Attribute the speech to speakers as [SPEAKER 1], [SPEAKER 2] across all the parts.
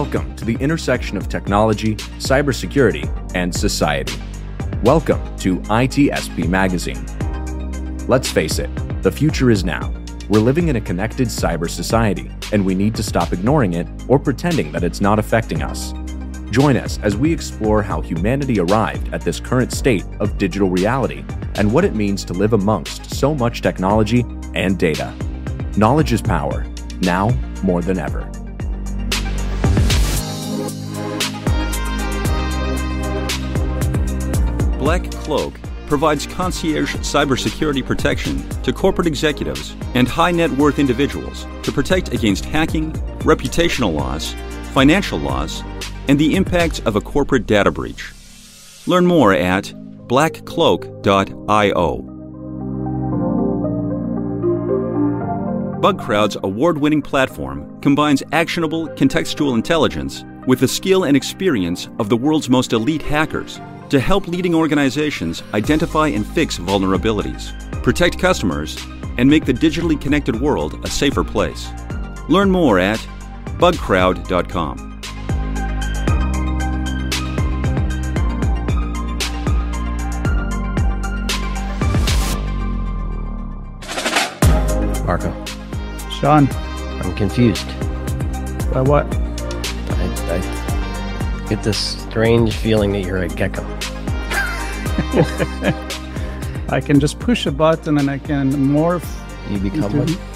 [SPEAKER 1] Welcome to the intersection of technology, cybersecurity, and society. Welcome to ITSP Magazine. Let's face it, the future is now. We're living in a connected cyber society, and we need to stop ignoring it or pretending that it's not affecting us. Join us as we explore how humanity arrived at this current state of digital reality and what it means to live amongst so much technology and data. Knowledge is power, now more than ever.
[SPEAKER 2] Black Cloak provides concierge cybersecurity protection to corporate executives and high-net-worth individuals to protect against hacking, reputational loss, financial loss, and the impact of a corporate data breach. Learn more at blackcloak.io. BugCrowd's award-winning platform combines actionable contextual intelligence with the skill and experience of the world's most elite hackers to help leading organizations identify and fix vulnerabilities, protect customers, and make the digitally connected world a safer place. Learn more at bugcrowd.com.
[SPEAKER 3] Marco.
[SPEAKER 4] Sean.
[SPEAKER 3] I'm confused.
[SPEAKER 4] By what?
[SPEAKER 3] I get this strange feeling that you're a gecko.
[SPEAKER 4] I can just push a button and I can morph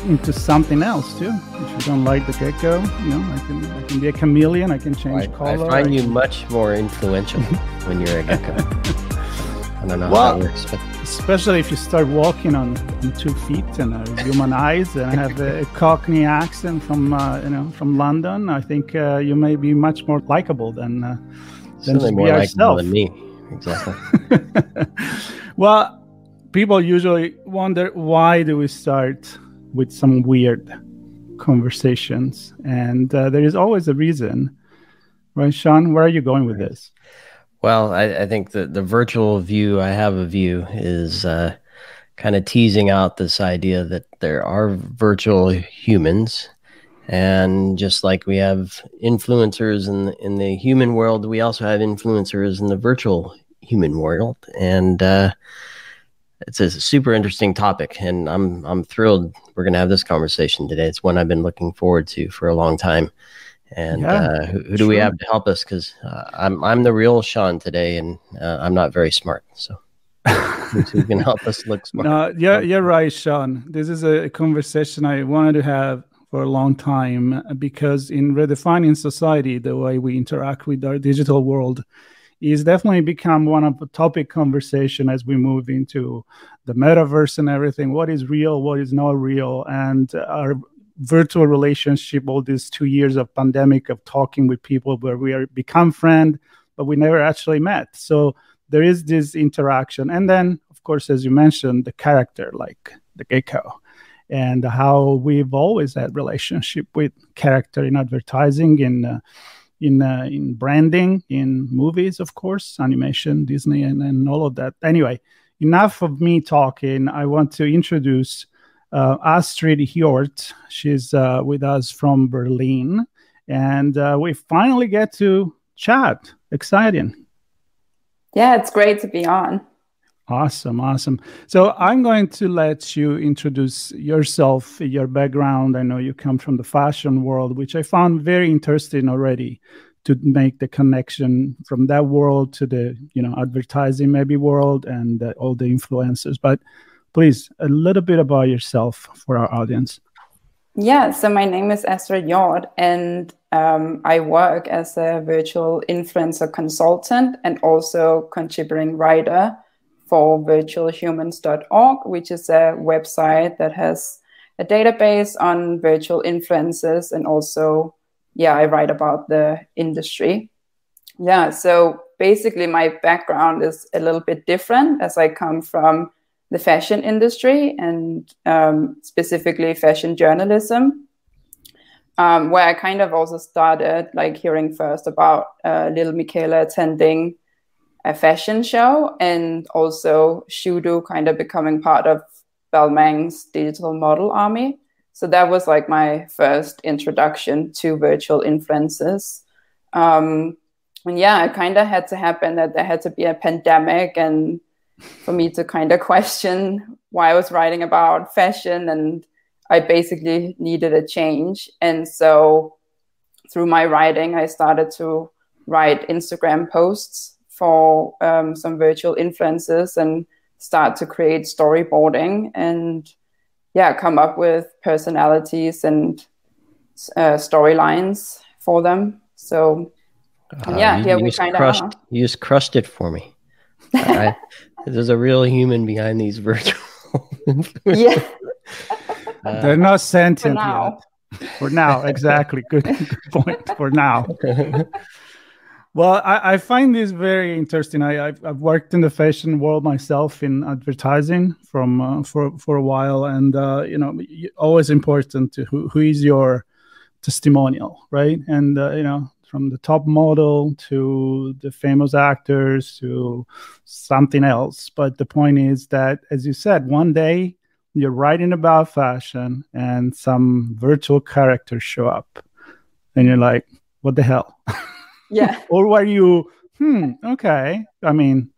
[SPEAKER 4] into something else too. If you don't like the gecko, I can be a chameleon. I can change color.
[SPEAKER 3] I find you much more influential when you're a gecko. I don't know how that works, but
[SPEAKER 4] especially if you start walking on 2 feet and human eyes and have a Cockney accent from London. I think you may be much more likable than just
[SPEAKER 3] more
[SPEAKER 4] be yourself.
[SPEAKER 3] Than me. Exactly.
[SPEAKER 4] Well, people usually wonder, why do we start with some weird conversations? And there is always a reason. Right, Sean? Where are you going with this?
[SPEAKER 3] Well, I think that the virtual view I have of you is kind of teasing out this idea that there are virtual humans. And just like we have influencers in the human world, we also have influencers in the virtual human world. And it's a super interesting topic. And I'm thrilled we're going to have this conversation today. It's one I've been looking forward to for a long time. And who do we have to help us? Because I'm the real Sean today, and I'm not very smart. So who can help us look smart?
[SPEAKER 4] No, you're right, Sean. This is a conversation I wanted to have for a long time, because in redefining society, the way we interact with our digital world is definitely become one of the topic conversation as we move into the metaverse and everything. What is real? What is not real? And our virtual relationship, all these 2 years of pandemic of talking with people where we are become friends, but we never actually met. So there is this interaction. And then, of course, as you mentioned, the character like the gecko, and how we've always had relationship with character in advertising, in branding, in movies, of course, animation, Disney, and all of that. Anyway, enough of me talking. I want to introduce Astrid Hjort. She's with us from Berlin, and we finally get to chat. Exciting.
[SPEAKER 5] Yeah, it's great to be on.
[SPEAKER 4] Awesome. So I'm going to let you introduce yourself, your background. I know you come from the fashion world, which I found very interesting already, to make the connection from that world to the advertising maybe world and all the influencers. But please, a little bit about yourself for our audience.
[SPEAKER 5] Yeah, so my name is Astrid Hjort, and I work as a virtual influencer consultant and also contributing writer for virtualhumans.org, which is a website that has a database on virtual influencers. And also, I write about the industry. Yeah, so basically my background is a little bit different, as I come from the fashion industry and specifically fashion journalism, where I kind of also started like hearing first about little Michaela attending a fashion show, and also Shudu kind of becoming part of Balmain's digital model army. So that was like my first introduction to virtual influencers. And yeah, it kind of had to happen that there had to be a pandemic, and for me to kind of question why I was writing about fashion, and I basically needed a change. And so through my writing, I started to write Instagram posts for some virtual influencers and start to create storyboarding and come up with personalities and storylines for them. So here we kind of are.
[SPEAKER 3] You just crushed it for me. There's a real human behind these virtual.
[SPEAKER 5] Yeah.
[SPEAKER 4] They're not sentient yet. For now, exactly. Good point. For now. Well, I find this very interesting. I've worked in the fashion world myself in advertising for a while, and always important to who is your testimonial, right? And from the top model to the famous actors to something else. But the point is that, as you said, one day you're writing about fashion and some virtual characters show up and you're like, what the hell?
[SPEAKER 5] Yeah.
[SPEAKER 4] Or were you, okay, I mean,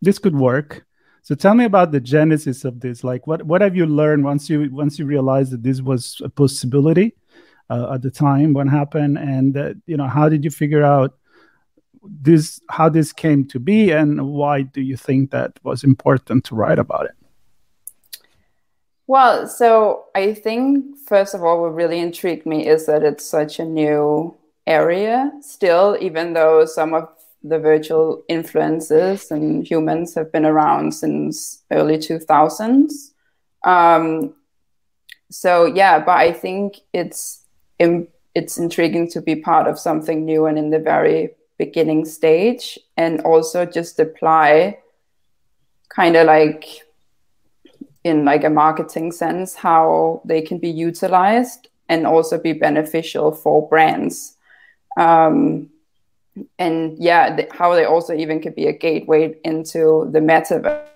[SPEAKER 4] this could work. So tell me about the genesis of this. Like, what have you learned once you realized that this was a possibility? At the time when happened, and how did you figure out this, how this came to be, and why do you think that was important to write about it?
[SPEAKER 5] Well, so I think first of all, what really intrigued me is that it's such a new area still, even though some of the virtual influences and humans have been around since early 2000s. But I think it's intriguing to be part of something new and in the very beginning stage, and also just apply kind of like in like a marketing sense how they can be utilized and also be beneficial for brands. How they also even could be a gateway into the metaverse,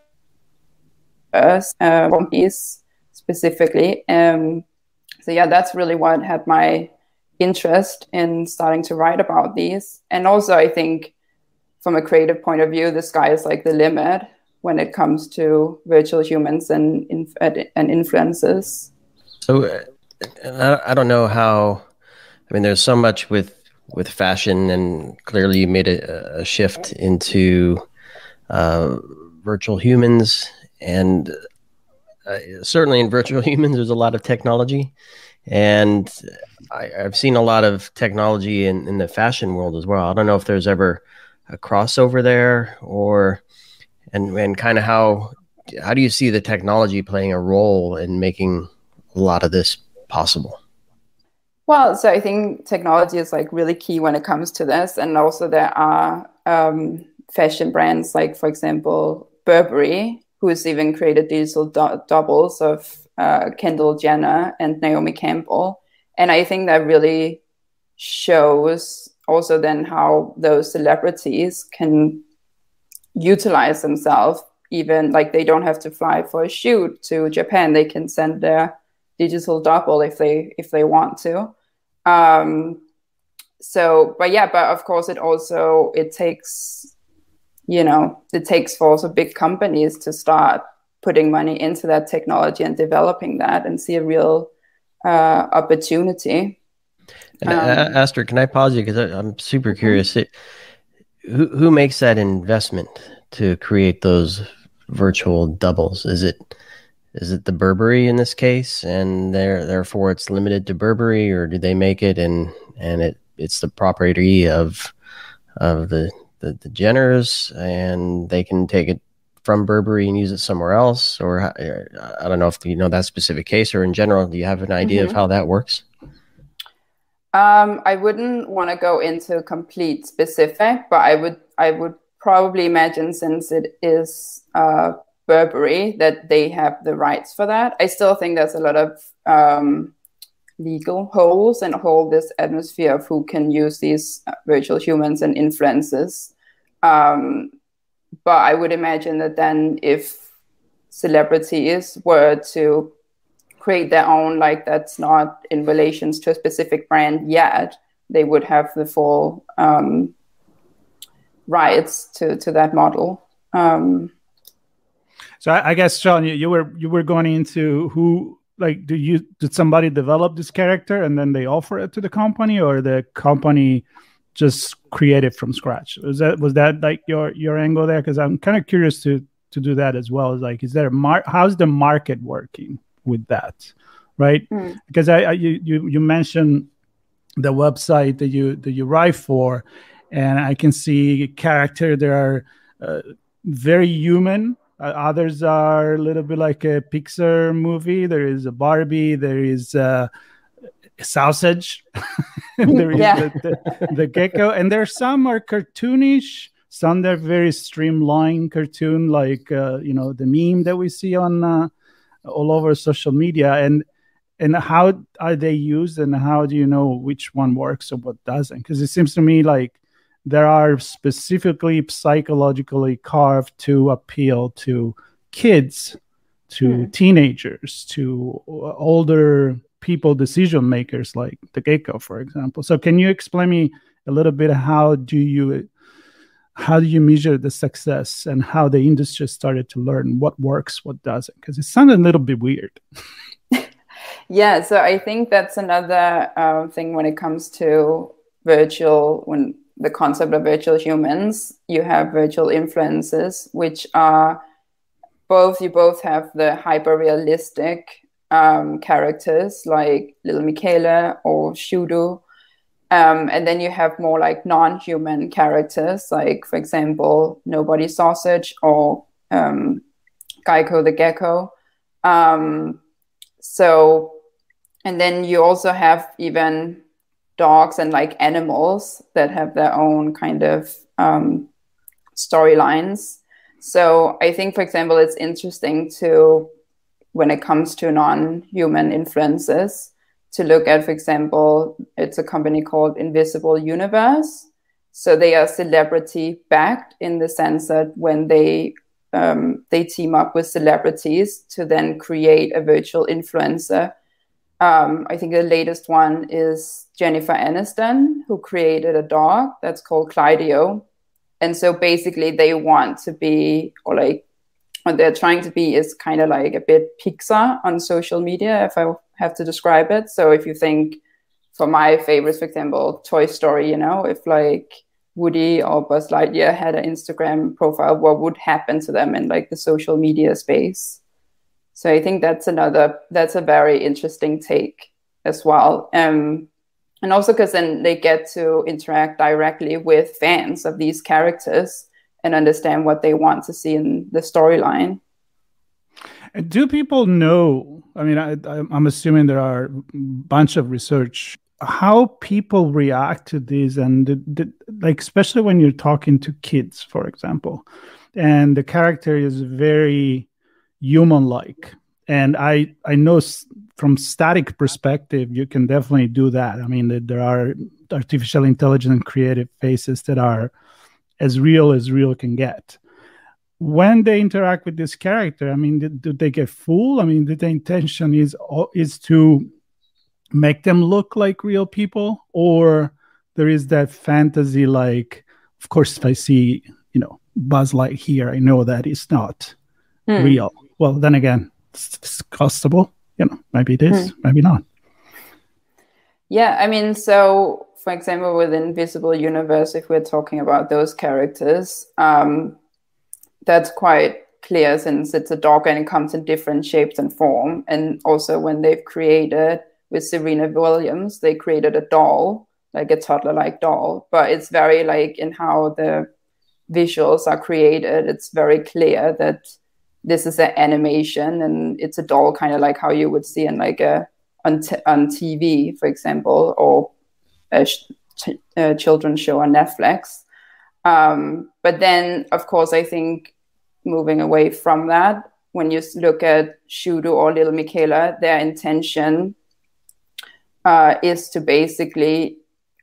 [SPEAKER 5] specifically. That's really what had my interest in starting to write about these. And also, I think from a creative point of view, the sky is like the limit when it comes to virtual humans and influences.
[SPEAKER 3] So I don't know how, I mean, there's so much with fashion, and clearly you made a shift into virtual humans, and certainly in virtual humans, there's a lot of technology, and I've seen a lot of technology in the fashion world as well. I don't know if there's ever a crossover there, and kind of how do you see the technology playing a role in making a lot of this possible?
[SPEAKER 5] Well, so I think technology is like really key when it comes to this, and also there are fashion brands like, for example, Burberry, who's even created digital doubles of Kendall Jenner and Naomi Campbell. And I think that really shows also then how those celebrities can utilize themselves, even like they don't have to fly for a shoot to Japan. They can send their digital double if they want to. But of course it takes for also big companies to start putting money into that technology and developing that and see a real opportunity.
[SPEAKER 3] Astrid, can I pause you, because I'm super curious. Who makes that investment to create those virtual doubles? Is it the Burberry in this case, and therefore it's limited to Burberry, or do they make it and it's the property of the Jenners, and they can take it from Burberry and use it somewhere else? Or I don't know if you know that specific case, or in general, do you have an idea of how that works?
[SPEAKER 5] I wouldn't want to go into complete specific, but I would probably imagine, since it is Burberry, that they have the rights for that. I still think there's a lot of legal holes and hold this atmosphere of who can use these virtual humans and influences. But I would imagine that then if celebrities were to create their own, like that's not in relations to a specific brand yet, they would have the full rights to that model.
[SPEAKER 4] So I guess, Sean, you were going into who, like, did somebody develop this character and then they offer it to the company, or the company just create it from scratch? Was that like your angle there? Because I'm kind of curious to do that as well. Is like, is there how's the market working with that, right? Because you mentioned the website that you write for, and I can see character there are very human. Others are a little bit like a Pixar movie. There is a Barbie. There is a sausage. There is the gecko, and there some are cartoonish. Some they're very streamlined cartoon, like the meme that we see on all over social media. And how are they used, and how do you know which one works or what doesn't? Because it seems to me like there are specifically psychologically carved to appeal to kids, to teenagers, to older people, decision makers, like the gecko, for example. So can you explain me a little bit how do you measure the success, and how the industry started to learn what works, what doesn't? Because it sounded a little bit weird.
[SPEAKER 5] Yeah, so I think that's another thing when it comes to when the concept of virtual humans. You have virtual influences, which are you both have the hyper-realistic characters like Little Michele or Shudu, and then you have more like non-human characters, like, for example, Nobody Sausage or Geico the Gecko. And then you also have even dogs and like animals that have their own kind of storylines. So I think, for example, it's interesting when it comes to non-human influences, to look at, for example, it's a company called Invisible Universe. So they are celebrity backed, in the sense that when they team up with celebrities to then create a virtual influencer. I think the latest one is Jennifer Aniston, who created a dog that's called Clydio. And so basically they want to be, or like what they're trying to be is kind of like a bit Pixar on social media, if I have to describe it. So if you think, for my favorites, for example, Toy Story, if like Woody or Buzz Lightyear had an Instagram profile, what would happen to them in like the social media space? So I think that's a very interesting take as well. And also because then they get to interact directly with fans of these characters and understand what they want to see in the storyline.
[SPEAKER 4] Do people know, I mean, I'm assuming there are a bunch of research, how people react to this, and like, especially when you're talking to kids, for example, and the character is very human-like. And I know from static perspective, you can definitely do that. I mean, there are artificial intelligence and creative faces that are as real can get. When they interact with this character, I mean, do they get fooled? I mean, the intention is to make them look like real people, or there is that fantasy, like, of course, if I see, Buzz Lightyear, I know that it's not real. Well, then again, it's costable, maybe it is, maybe not.
[SPEAKER 5] Yeah, I mean, so for example, with Invisible Universe, if we're talking about those characters, that's quite clear, since it's a dog and it comes in different shapes and form. And also when they've created, with Serena Williams, they created a doll, like a toddler-like doll, but it's very like in how the visuals are created, it's very clear that this is an animation and it's a doll, kind of like how you would see in like on TV, for example, or a children's show on Netflix. But then, of course, I think moving away from that, when you look at Shudu or Little Michele, their intention is to basically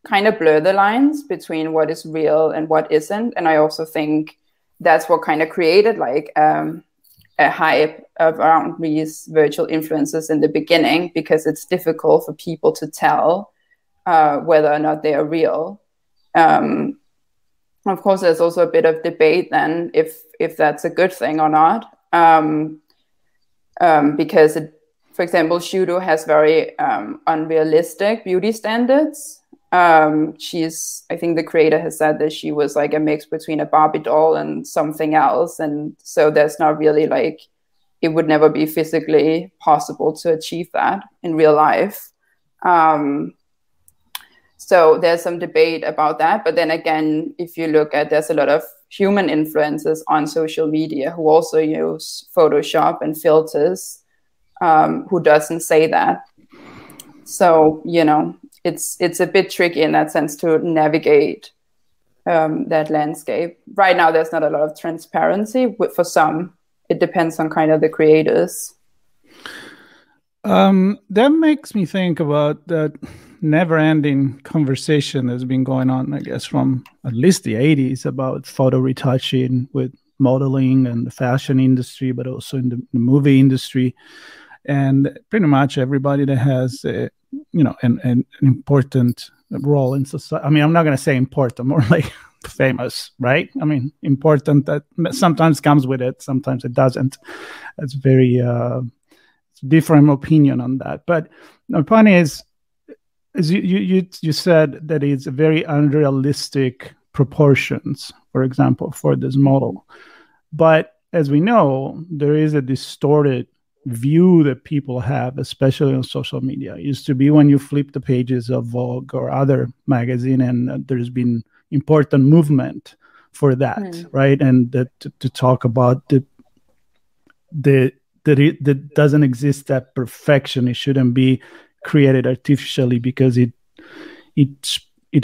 [SPEAKER 5] kind of blur the lines between what is real and what isn't. And I also think that's what kind of created like a hype around these virtual influencers in the beginning, because it's difficult for people to tell whether or not they are real. Of course, there's also a bit of debate then if that's a good thing or not, because for example, Shudo has very unrealistic beauty standards. I think the creator has said that she was like a mix between a Barbie doll and something else, and so there's not really like, it would never be physically possible to achieve that in real life. So there's some debate about that. But then again, if you look at, there's a lot of human influencers on social media who also use Photoshop and filters, who doesn't say that. So, it's a bit tricky in that sense to navigate that landscape. Right now, there's not a lot of transparency for some. It depends on kind of the creators.
[SPEAKER 4] That makes me think about that never-ending conversation that's been going on, I guess, from at least the 80s about photo retouching with modeling and the fashion industry, but also in the movie industry. And pretty much everybody that has an important role in society. I mean, I'm not going to say important, more like famous, right? I mean, important, that sometimes comes with it, sometimes it doesn't. That's very different opinion on that. But the point is you said that it's very unrealistic proportions, for example, for this model. But as we know, there is a distorted view that people have, especially on social media. It used to be when you flip the pages of Vogue or other magazine, and there's been important movement for that, right? And to talk about that it doesn't exist, that perfection. It shouldn't be created artificially because it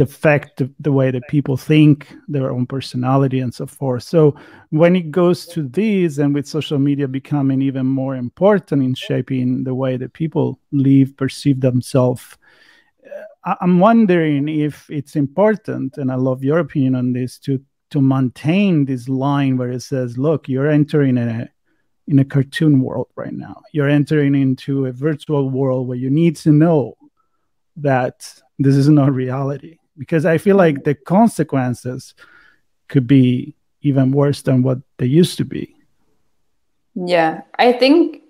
[SPEAKER 4] affects the way that people think, their own personality, and so forth. So when it goes to these, and with social media becoming even more important in shaping the way that people live, perceive themselves, I'm wondering if it's important, and I love your opinion on this, to maintain this line where it says, look, you're entering in a cartoon world right now. You're entering into a virtual world where you need to know that this is not reality, because I feel like the consequences could be even worse than what they used to be.
[SPEAKER 5] Yeah, I think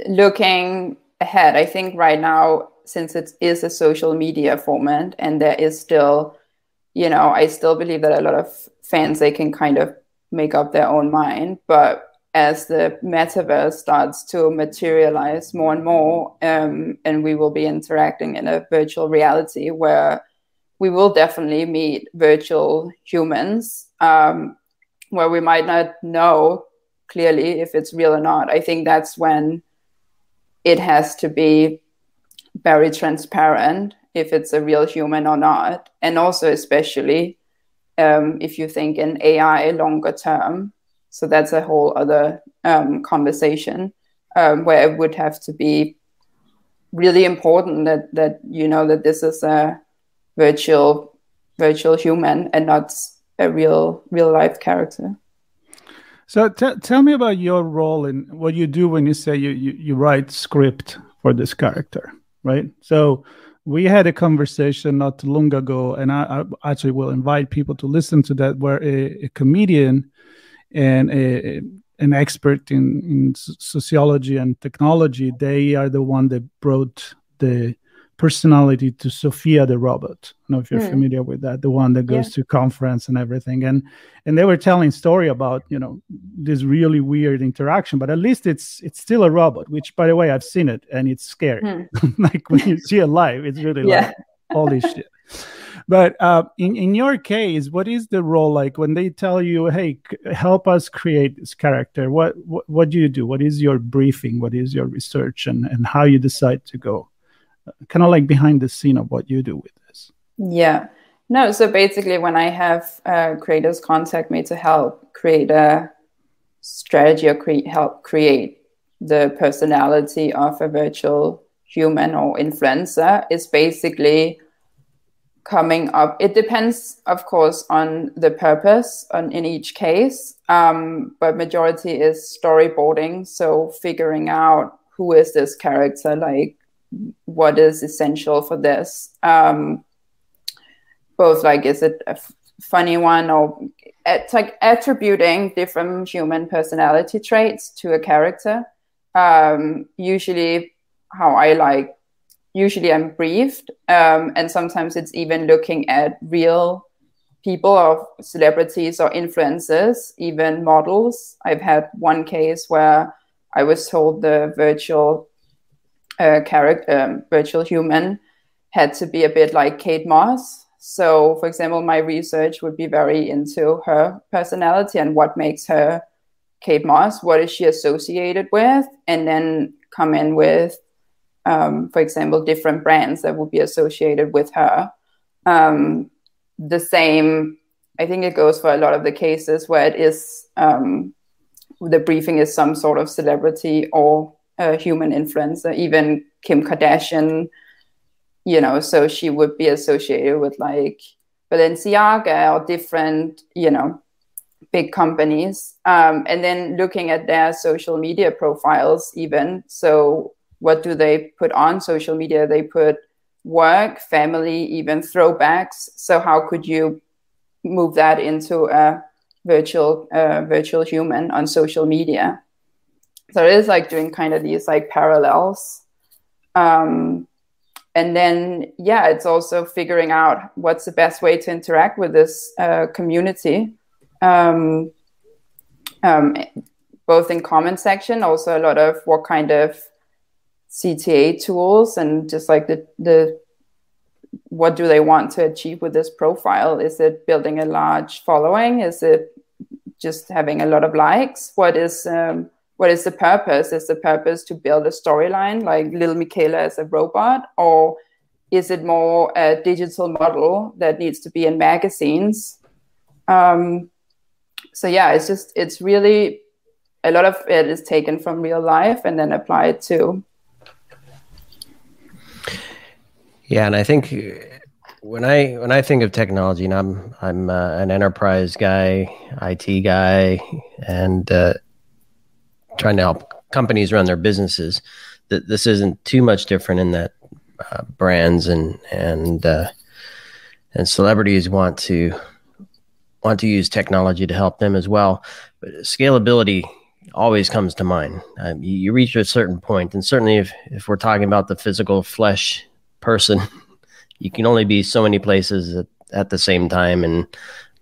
[SPEAKER 5] looking ahead, I think right now, since it is a social media format, and there is still, I still believe that a lot of fans, they can kind of make up their own mind. But as the metaverse starts to materialize more and more, and we will be interacting in a virtual reality where we will definitely meet virtual humans, where we might not know clearly if it's real or not. I think that's when it has to be very transparent if it's a real human or not. And also especially if you think in AI longer term. So that's a whole other conversation where it would have to be really important that that this is a virtual human and not a real life character.
[SPEAKER 4] So tell me about your role in what you do when you say you write script for this character, right? So we had a conversation not too long ago, and I actually will invite people to listen to that, where a comedian and an expert in sociology and technology, they are the one that brought the personality to Sophia the robot. I don't know if you're familiar with that, the one that goes to conference and everything. And they were telling story about, this really weird interaction, but at least it's still a robot, which, by the way, I've seen it and it's scary. Like when you see it live, it's really like, holy shit. But in your case, what is the role like when they tell you, hey, help us create this character? What do you do? What is your briefing? What is your research, and how you decide to go? Kind of like behind the scene of what you do with this.
[SPEAKER 5] Yeah. No, so basically when I have creators contact me to help create a strategy or help create the personality of a virtual human or influencer, is basically coming up. It depends, of course, on the purpose in each case, but majority is storyboarding. So figuring out who is this character, like what is essential for this. both like, is it a funny one, or it's like attributing different human personality traits to a character. Usually I'm briefed, and sometimes it's even looking at real people or celebrities or influencers, even models. I've had one case where I was told the virtual virtual human had to be a bit like Kate Moss. So, for example, my research would be very into her personality and what makes her Kate Moss, what is she associated with, and then come in with, for example, different brands that would be associated with her. The same, I think it goes for a lot of the cases where it is, the briefing is some sort of celebrity or a human influencer, even Kim Kardashian, you know, so she would be associated with like Balenciaga or different, you know, big companies. And then looking at their social media profiles even. So what do they put on social media? They put work, family, even throwbacks. So how could you move that into a virtual human on social media? So it is like doing kind of these like parallels. And then, yeah, it's also figuring out what's the best way to interact with this community. Both in comment section, also a lot of what kind of CTA tools, and just like the what do they want to achieve with this profile? Is it building a large following? Is it just having a lot of likes? What is the purpose? Is the purpose to build a storyline like Little Michaela as a robot? Or is it more a digital model that needs to be in magazines? So yeah, it's really, a lot of it is taken from real life and then applied to.
[SPEAKER 3] Yeah, and I think when I think of technology, and I'm an enterprise guy, IT guy, and trying to help companies run their businesses, that this isn't too much different in that brands and celebrities want to use technology to help them as well. But scalability always comes to mind. You reach a certain point, and certainly if we're talking about the physical flesh person, you can only be so many places at the same time and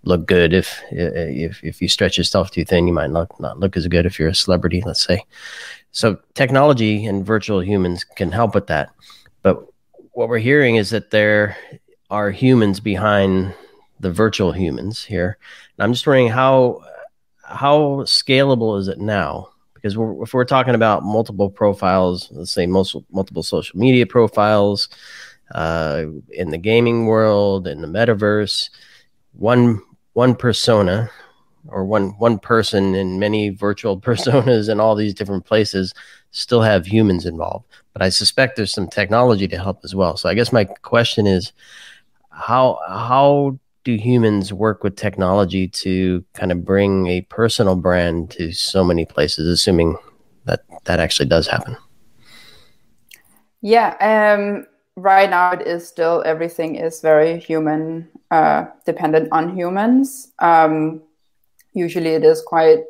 [SPEAKER 3] look good. If you stretch yourself too thin, you might not look as good if you're a celebrity, let's say. So technology and virtual humans can help with that. But what we're hearing is that there are humans behind the virtual humans here. And I'm just wondering how scalable is it now? Because if we're talking about multiple profiles, let's say multiple social media profiles, in the gaming world, in the metaverse, one persona or one person in many virtual personas in all these different places still have humans involved. But I suspect there's some technology to help as well. So I guess my question is, how do humans work with technology to kind of bring a personal brand to so many places, assuming that actually does happen?
[SPEAKER 5] Yeah, right now it is still, everything is very human, dependent on humans. Usually it is quite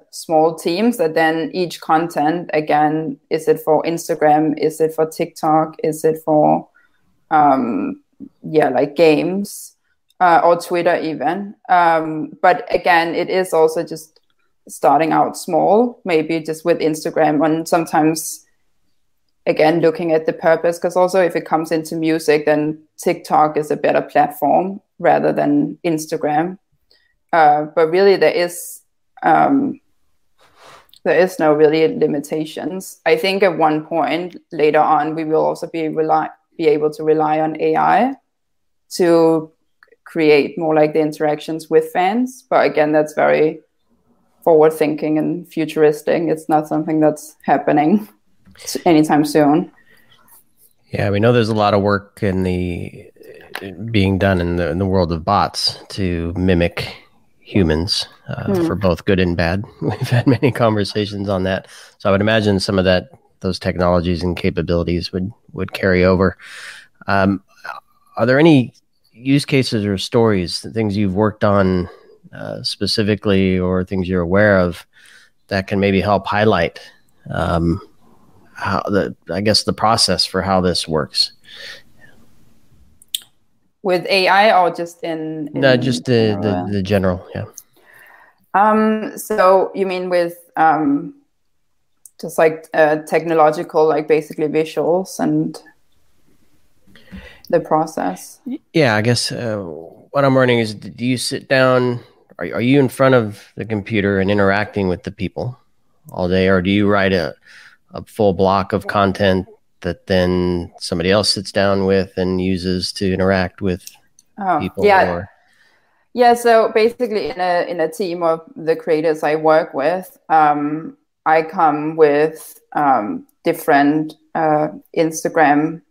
[SPEAKER 5] small teams that then each content, again, is it for Instagram? Is it for TikTok? Is it for, like games or Twitter even? But again, it is also just starting out small, maybe just with Instagram, and sometimes, again, looking at the purpose, because also if it comes into music, then TikTok is a better platform rather than Instagram. But really, there is no really limitations. I think at one point later on, we will also be able to rely on AI to create more like the interactions with fans. But again, that's very forward thinking and futuristic. It's not something that's happening anytime soon.
[SPEAKER 3] Yeah, we know there's a lot of work being done in the world of bots to mimic humans for both good and bad. We've had many conversations on that. So I would imagine some of those technologies and capabilities would carry over. Are there any use cases or stories, things you've worked on specifically, or things you're aware of that can maybe help highlight how the process for how this works?
[SPEAKER 5] With AI or just in
[SPEAKER 3] no, just the general, yeah.
[SPEAKER 5] So you mean with just like technological, like basically visuals and the process?
[SPEAKER 3] Yeah, I guess what I'm learning is, do you sit down, are you in front of the computer and interacting with the people all day, or do you write a full block of content that then somebody else sits down with and uses to interact with people?
[SPEAKER 5] Yeah. Yeah, so basically in a team of the creators I work with, I come with different Instagram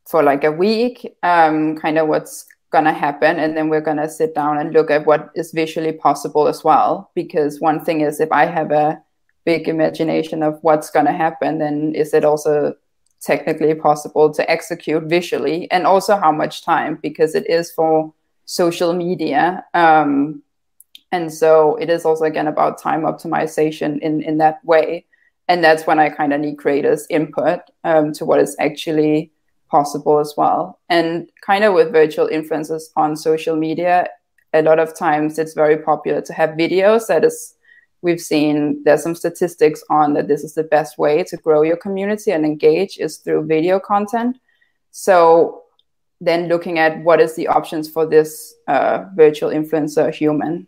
[SPEAKER 5] for like a week, kind of what's going to happen. And then we're going to sit down and look at what is visually possible as well. Because one thing is, if I have a big imagination of what's going to happen, then is it also technically possible to execute visually? And also how much time, because it is for social media. And so it is also, again, about time optimization in that way. And that's when I kind of need creators' input to what is actually possible as well. And kind of with virtual influencers on social media, a lot of times it's very popular to have videos. That is, we've seen there's some statistics on that this is the best way to grow your community and engage is through video content. So then looking at what is the options for this virtual influencer human,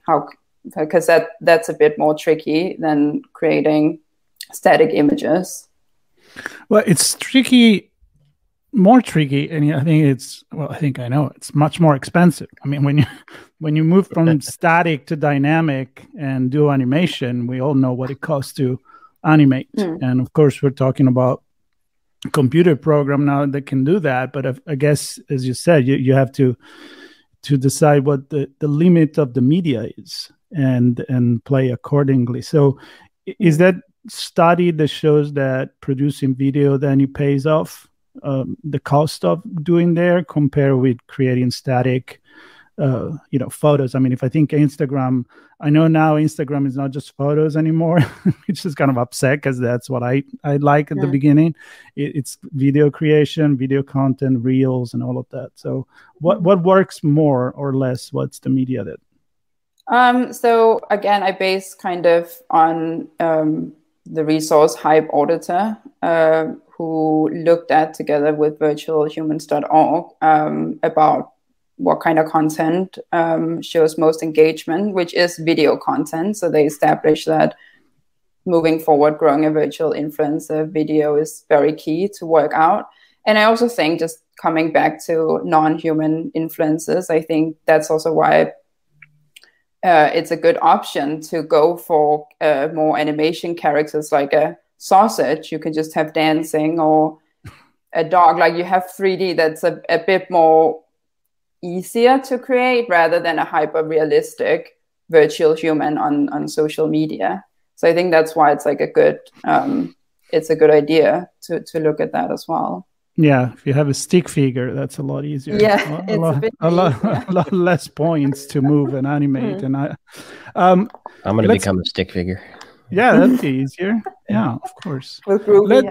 [SPEAKER 5] because that's a bit more tricky than creating static images.
[SPEAKER 4] Well, it's tricky, more tricky, and I think I know it's much more expensive. I mean, when you move from static to dynamic and do animation, we all know what it costs to animate, and of course we're talking about computer program now that can do that. But I guess, as you said, you have to decide what the limit of the media is and play accordingly. So is that study that shows that producing video then it pays off the cost of doing there compared with creating static photos? I mean, if I think Instagram, I know now Instagram is not just photos anymore, which is kind of upset because that's what I like at the beginning. It's video creation, video content, reels, and all of that. So what works more or less? What's the media that?
[SPEAKER 5] So again, I base kind of on the resource Hype Auditor, who looked at together with virtualhumans.org about what kind of content shows most engagement, which is video content. So they established that moving forward, growing a virtual influencer, video is very key to work out. And I also think, just coming back to non-human influencers, I think that's also why it's a good option to go for more animation characters, like a sausage. You can just have dancing, or a dog. Like, you have 3D that's a bit more easier to create rather than a hyper realistic virtual human on social media. So I think that's why it's like a good idea to look at that as well.
[SPEAKER 4] Yeah, if you have a stick figure, that's a lot easier.
[SPEAKER 5] Yeah,
[SPEAKER 4] a lot less points to move and animate. And
[SPEAKER 3] I'm going to become a stick figure.
[SPEAKER 4] Yeah, that'd be easier. Yeah, of course.
[SPEAKER 5] With Groovy,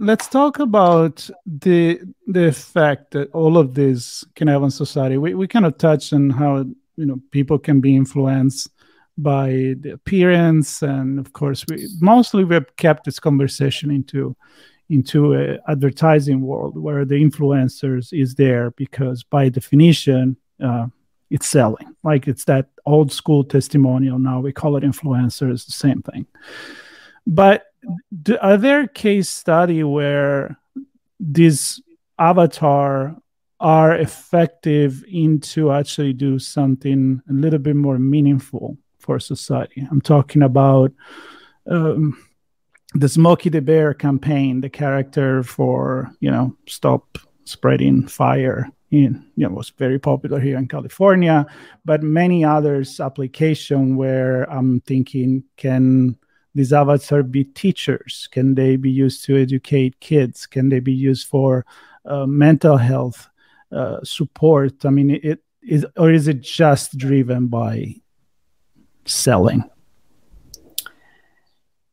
[SPEAKER 4] Let's talk about the effect that all of this can have on society. We kind of touched on how people can be influenced by the appearance, and of course we've kept this conversation into an advertising world where the influencers is there because by definition it's selling. Like, it's that old school testimonial. Now we call it influencers, the same thing. But are there case study where these avatar are effective into actually do something a little bit more meaningful for society? I'm talking about the Smokey the Bear campaign, the character for, stop spreading fire was very popular here in California, but many others application where I'm thinking, can these avatars be teachers? Can they be used to educate kids? Can they be used for mental health support? I mean, it is, or is it just driven by selling?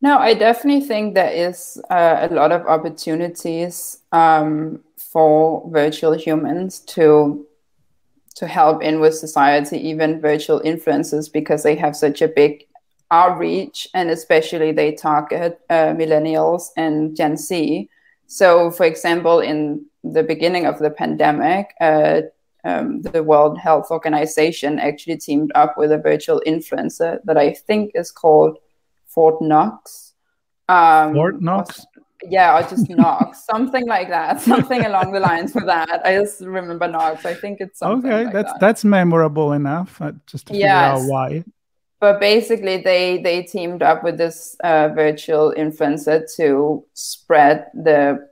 [SPEAKER 5] No, I definitely think there is a lot of opportunities for virtual humans to help in with society, even virtual influencers, because they have such a big outreach, and especially they target millennials and Gen Z. So, for example, in the beginning of the pandemic, the World Health Organization actually teamed up with a virtual influencer that I think is called Fort Knox.
[SPEAKER 4] Fort Knox?
[SPEAKER 5] Or just Knox, something like that, something along the lines with that. I just remember Knox. I think it's something like that.
[SPEAKER 4] That's memorable enough, just to figure out why.
[SPEAKER 5] But basically, they teamed up with this virtual influencer to spread the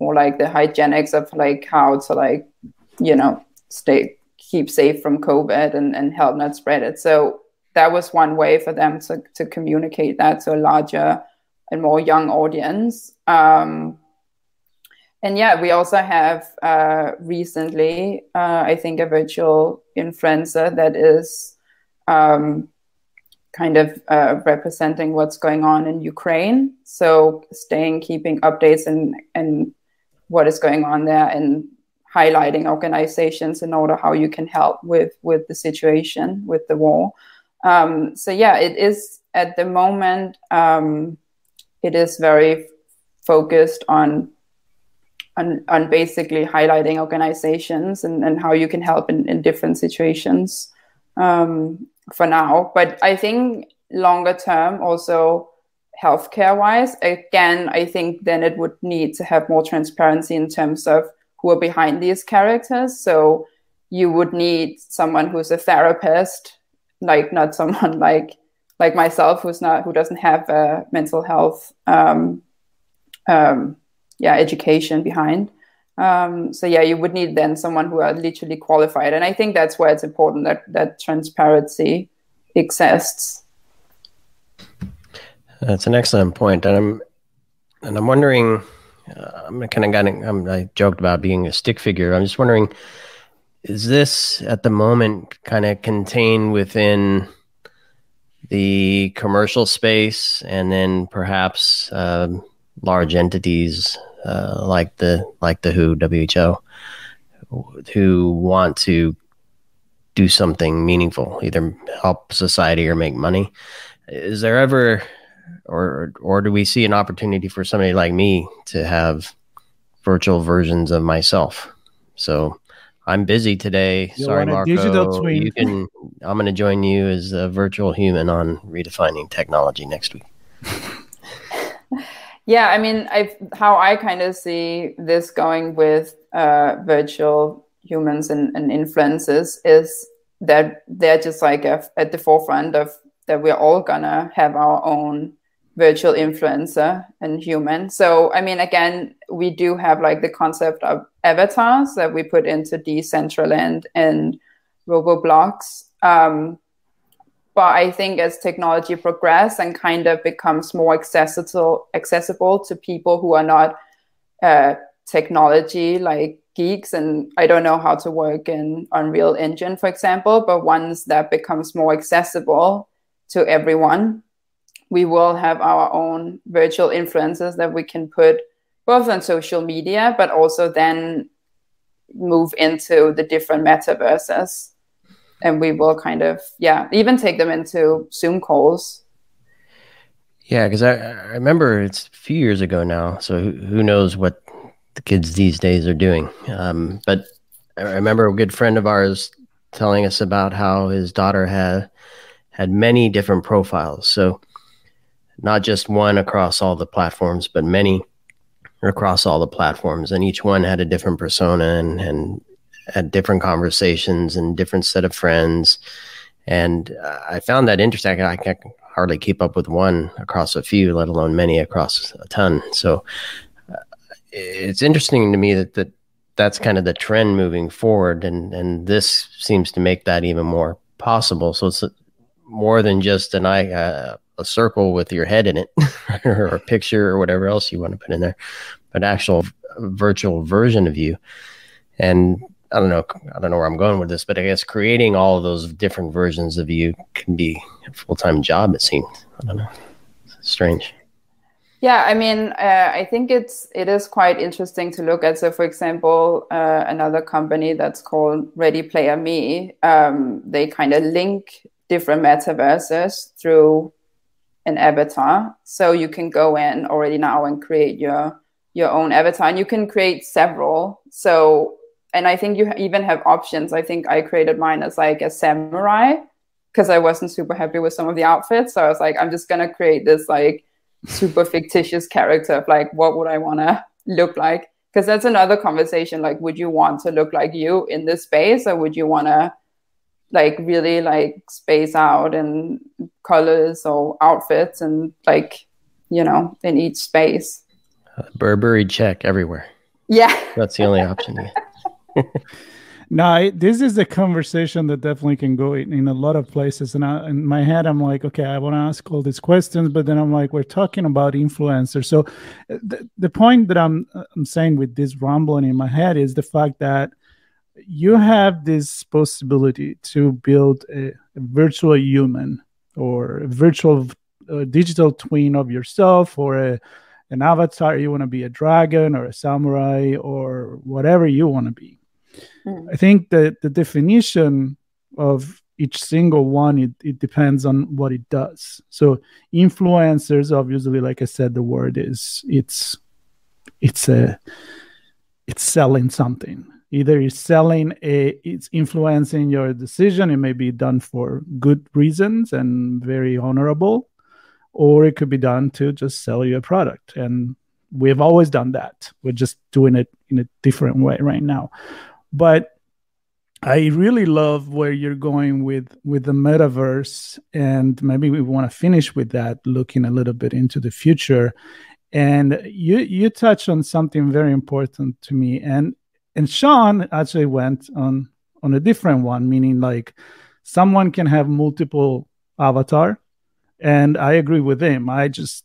[SPEAKER 5] hygienics of like how to like, you know, keep safe from COVID and help not spread it. So that was one way for them to communicate that to a larger and more young audience. And yeah, we also have recently, I think, a virtual influencer that is kind of representing what's going on in Ukraine. So keeping updates and what is going on there, and highlighting organizations in order how you can help with the situation, with the war. So yeah, it is at the moment, it is very focused on basically highlighting organizations and how you can help in different situations for now. But I think longer term, also healthcare wise, again, I think then it would need to have more transparency in terms of who are behind these characters. So you would need someone who's a therapist, like not someone like myself who doesn't have a mental health education behind. So yeah, you would need then someone who are literally qualified, and I think that's where it's important that transparency exists.
[SPEAKER 3] That's an excellent point, and I'm wondering. I joked about being a stick figure. I'm just wondering, is this at the moment kind of contained within the commercial space, and then perhaps large entities like the WHO, who want to do something meaningful, either help society or make money? Is there ever, or do we see an opportunity for somebody like me to have virtual versions of myself? So I'm busy today. Sorry, Marco.
[SPEAKER 4] Digital twin.
[SPEAKER 3] I'm going to join you as a virtual human on Redefining Technology next week.
[SPEAKER 5] Yeah, I mean, how I kind of see this going with virtual humans and influencers is that they're just like at the forefront of that we're all gonna have our own virtual influencer and human. So, I mean, again, we do have like the concept of avatars that we put into Decentraland and Roblox. But I think as technology progresses and kind of becomes more accessible to people who are not technology like geeks, and I don't know how to work in Unreal Engine, for example, but once that becomes more accessible to everyone, we will have our own virtual influencers that we can put both on social media, but also then move into the different metaverses. And we will kind of, even take them into Zoom calls.
[SPEAKER 3] Yeah, because I remember it's a few years ago now, so who knows what the kids these days are doing. But I remember a good friend of ours telling us about how his daughter had many different profiles. So not just one across all the platforms, but many across all the platforms. And each one had a different persona and had different conversations and different set of friends. And I found that interesting. I can't hardly keep up with one across a few, let alone many across a ton. So it's interesting to me that's kind of the trend moving forward. And this seems to make that even more possible. So it's more than just a circle with your head in it or a picture or whatever else you want to put in there, but actual virtual version of you. And I don't know where I'm going with this, but I guess creating all of those different versions of you can be a full-time job, it seems. I don't know. It's strange.
[SPEAKER 5] Yeah, I mean, I think it is quite interesting to look at. So, for example, another company that's called Ready Player Me, they kind of link different metaverses through an avatar. So you can go in already now and create your own avatar, and you can create several. So, and I think you even have options. I think I created mine as like a samurai because I wasn't super happy with some of the outfits. So I was like, I'm just gonna create this like super fictitious character of like, what would I want to look like? Because that's another conversation. Like, would you want to look like you in this space, or would you want to like really like space out in colors or outfits and like, you know, in each space?
[SPEAKER 3] Burberry check everywhere.
[SPEAKER 5] Yeah.
[SPEAKER 3] That's the only option.
[SPEAKER 4] No, this is a conversation that definitely can go in a lot of places. And in my head, I'm like, okay, I want to ask all these questions, but then I'm like, we're talking about influencers. So the point that I'm saying with this rumbling in my head is the fact that you have this possibility to build a virtual human or a virtual digital twin of yourself, or an avatar. You want to be a dragon or a samurai or whatever you want to be. I think that the definition of each single one, it depends on what it does. So influencers, obviously, like I said, the word is it's selling something. Either it's influencing your decision. It may be done for good reasons and very honorable, or it could be done to just sell you a product. And we've always done that. We're just doing it in a different way right now. But I really love where you're going with the metaverse, and maybe we want to finish with that, looking a little bit into the future. And you touch on something very important to me, and Sean actually went on a different one, meaning like someone can have multiple avatar, and I agree with him. I just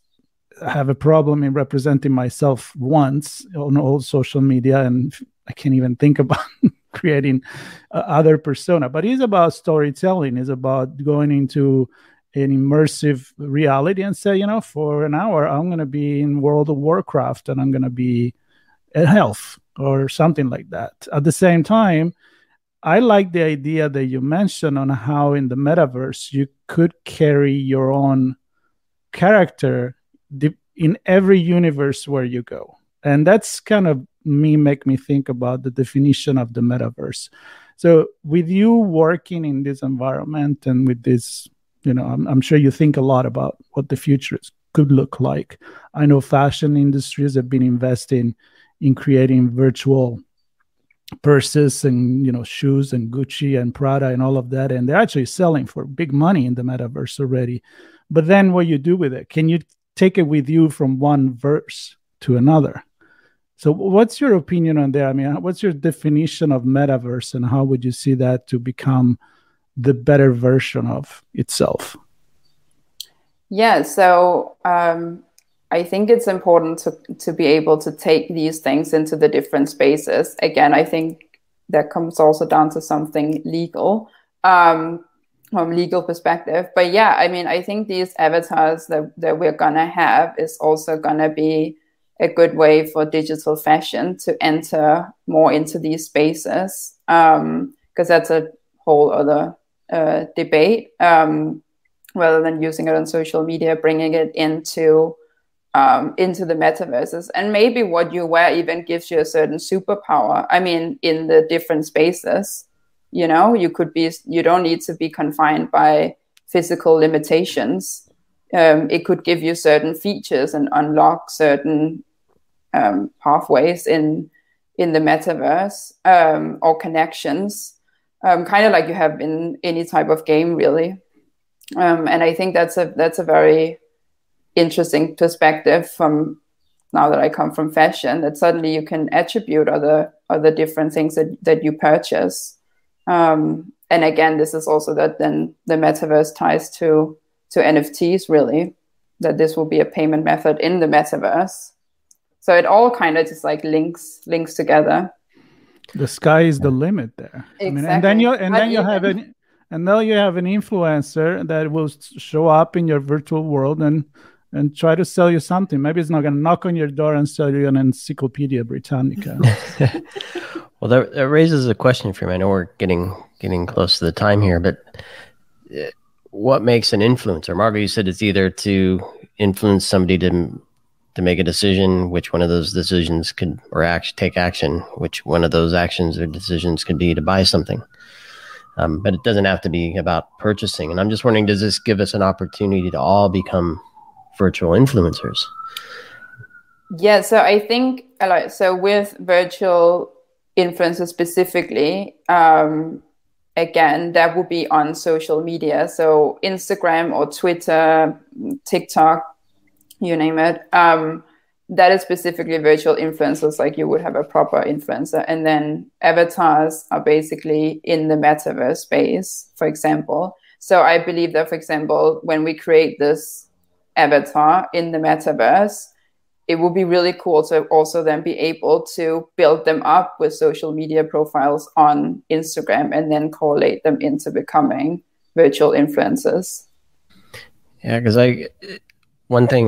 [SPEAKER 4] have a problem in representing myself once on all social media, and I can't even think about creating other persona. But it's about storytelling. It's about going into an immersive reality and say, you know, for an hour, I'm going to be in World of Warcraft and I'm going to be an elf or something like that. At the same time, I like the idea that you mentioned on how in the metaverse you could carry your own character in every universe where you go. And that's kind of make me think about the definition of the metaverse. So with you working in this environment and with this, you know, I'm sure you think a lot about what the future could look like. I know fashion industries have been investing in creating virtual purses and, you know, shoes and Gucci and Prada and all of that. And they're actually selling for big money in the metaverse already. But then what you do with it, can you take it with you from one verse to another? So what's your opinion on that? I mean, what's your definition of metaverse, and how would you see that to become the better version of itself?
[SPEAKER 5] Yeah, so I think it's important to be able to take these things into the different spaces. Again, I think that comes also down to something legal, from legal perspective. But yeah, I mean, I think these avatars that we're going to have is also going to be a good way for digital fashion to enter more into these spaces, because that's a whole other debate, rather than using it on social media, bringing it into the metaverses. And maybe what you wear even gives you a certain superpower. I mean, in the different spaces, you know, you don't need to be confined by physical limitations. It could give you certain features and unlock certain pathways in the metaverse, or connections, kind of like you have in any type of game, really. And I think that's a very interesting perspective from now that I come from fashion, that suddenly you can attribute other different things that you purchase. And again, this is also that then the metaverse ties to NFTs, really, that this will be a payment method in the metaverse. So it all kind of just like links together.
[SPEAKER 4] The sky is the limit there.
[SPEAKER 5] Exactly.
[SPEAKER 4] I mean, and then you have an influencer that will show up in your virtual world and try to sell you something. Maybe it's not going to knock on your door and sell you an Encyclopedia Britannica.
[SPEAKER 3] Well, that raises a question for me. I know we're getting close to the time here, but what makes an influencer? Margot, you said it's either to influence somebody to make a decision, which one of those decisions could, or take action, which one of those actions or decisions could be to buy something. But it doesn't have to be about purchasing. And I'm just wondering, does this give us an opportunity to all become virtual influencers?
[SPEAKER 5] Yeah, so I think so with virtual influencers specifically, again, that would be on social media. So Instagram or Twitter, TikTok, you name it. That is specifically virtual influencers, like you would have a proper influencer. And then avatars are basically in the metaverse space, for example. So I believe that, for example, when we create this avatar in the metaverse, it would be really cool to also then be able to build them up with social media profiles on Instagram and then correlate them into becoming virtual influencers.
[SPEAKER 3] Yeah, because one thing,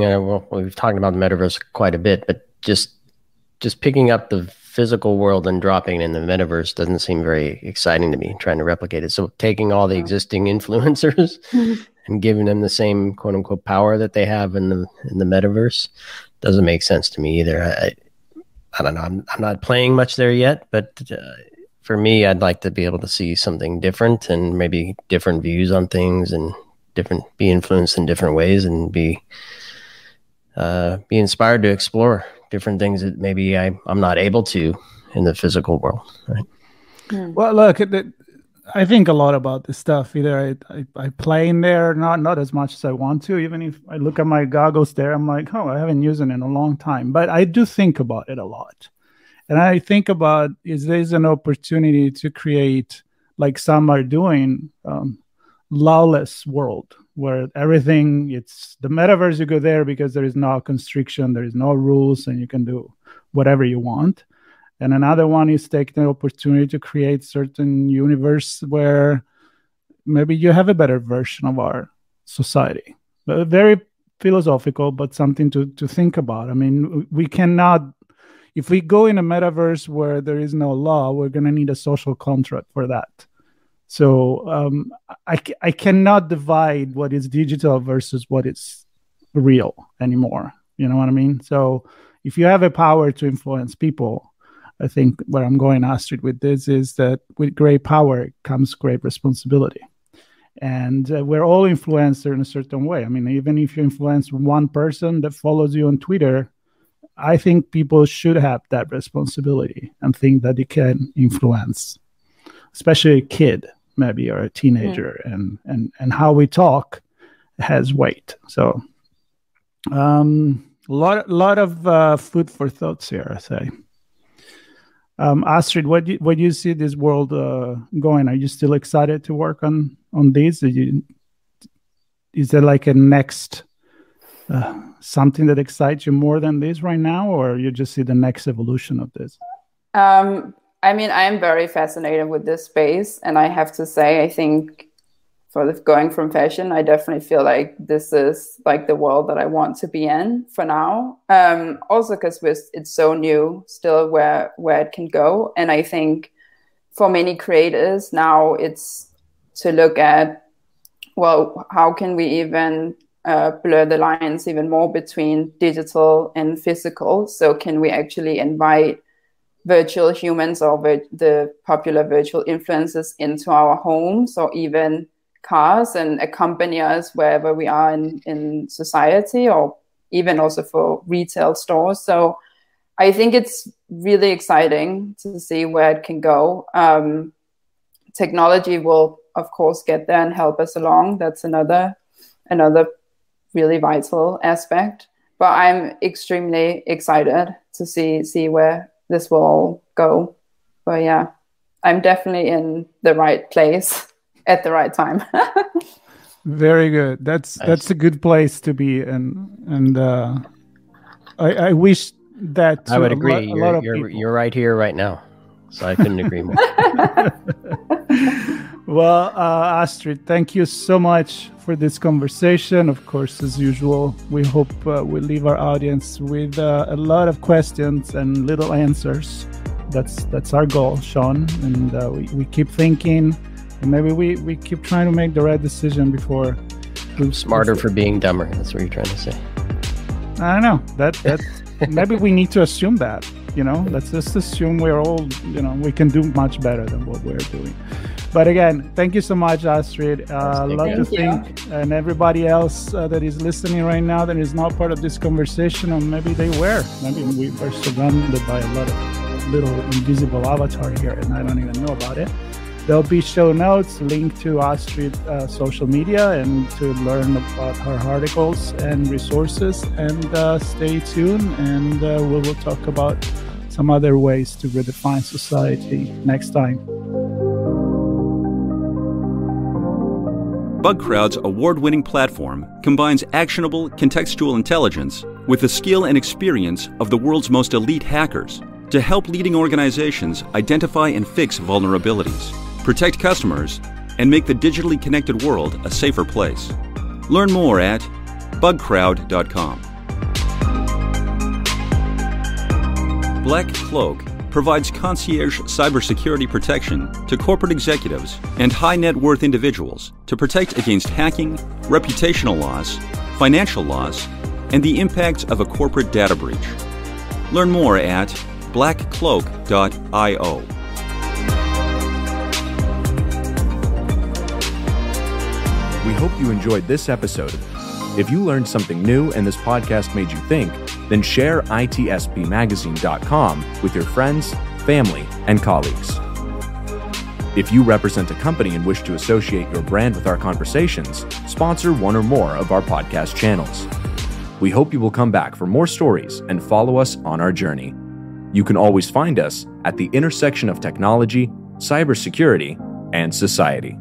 [SPEAKER 3] we've talked about the metaverse quite a bit, but just picking up the physical world and dropping it in the metaverse doesn't seem very exciting to me, trying to replicate it. So taking all the existing influencers and giving them the same quote unquote power that they have in the metaverse doesn't make sense to me either. I don't know. I'm not playing much there yet, but for me, I'd like to be able to see something different and maybe different views on things and be influenced in different ways and be inspired to explore different things that maybe I'm not able to in the physical world. Right?
[SPEAKER 4] Well, look, I think a lot about this stuff. Either I play in there, not as much as I want to. Even if I look at my goggles there, I'm like, oh, I haven't used it in a long time. But I do think about it a lot. And I think about, is there's an opportunity to create, like some are doing, lawless world where everything, it's the metaverse, you go there because there is no constriction, there is no rules, and you can do whatever you want. And another one is taking the opportunity to create certain universe where maybe you have a better version of our society. But very philosophical, but something to think about. I mean, we cannot, if we go in a metaverse where there is no law, we're going to need a social contract for that. So I cannot divide what is digital versus what is real anymore. You know what I mean? So if you have a power to influence people, I think where I'm going, Astrid, with this is that with great power comes great responsibility. And we're all influencers in a certain way. I mean, even if you influence one person that follows you on Twitter, I think people should have that responsibility and think that they can influence, especially a kid, maybe, or a teenager, and how we talk has weight. So a lot of food for thoughts here, I say. Astrid, what do you see this world going? Are you still excited to work on this? Is there like a next something that excites you more than this right now, or you just see the next evolution of this?
[SPEAKER 5] I mean, I am very fascinated with this space, and I have to say, I think for going from fashion, I definitely feel like this is like the world that I want to be in for now. Also, because it's so new still where it can go, and I think for many creators now it's to look at, well, how can we even blur the lines even more between digital and physical? So can we actually invite virtual humans or the popular virtual influencers into our homes or even cars and accompany us wherever we are in society, or even also for retail stores? So I think it's really exciting to see where it can go. Technology will, of course, get there and help us along. That's another really vital aspect. But I'm extremely excited to see where this will all go. But yeah, I'm definitely in the right place at the right time.
[SPEAKER 4] Very good. That's a good place to be, and I wish that
[SPEAKER 3] I would agree.
[SPEAKER 4] a lot of people.
[SPEAKER 3] You're right here, right now. So I couldn't agree more.
[SPEAKER 4] Well, Astrid, thank you so much for this conversation. Of course, as usual, we hope we leave our audience with a lot of questions and little answers. That's our goal, Sean. And we keep thinking, and maybe we keep trying to make the right decision before.
[SPEAKER 3] Smarter for being dumber. That's what you're trying to say.
[SPEAKER 4] I don't know. That maybe we need to assume that. Let's just assume we're all, we can do much better than what we're doing. But again, thank you so much, Astrid. Love to think, and everybody else that is listening right now that is not part of this conversation, or maybe they were. Maybe we were surrounded by a lot of little invisible avatar here, and I don't even know about it. There'll be show notes, link to Astrid's social media, and to learn about her articles and resources. And stay tuned, and we will talk about some other ways to redefine society next time.
[SPEAKER 2] BugCrowd's award-winning platform combines actionable contextual intelligence with the skill and experience of the world's most elite hackers to help leading organizations identify and fix vulnerabilities, protect customers, and make the digitally connected world a safer place. Learn more at bugcrowd.com. Black Cloak provides concierge cybersecurity protection to corporate executives and high net worth individuals to protect against hacking, reputational loss, financial loss, and the impacts of a corporate data breach. Learn more at blackcloak.io.
[SPEAKER 1] We hope you enjoyed this episode. If you learned something new and this podcast made you think, then share itspmagazine.com with your friends, family, and colleagues. If you represent a company and wish to associate your brand with our conversations, sponsor one or more of our podcast channels. We hope you will come back for more stories and follow us on our journey. You can always find us at the intersection of technology, cybersecurity, and society.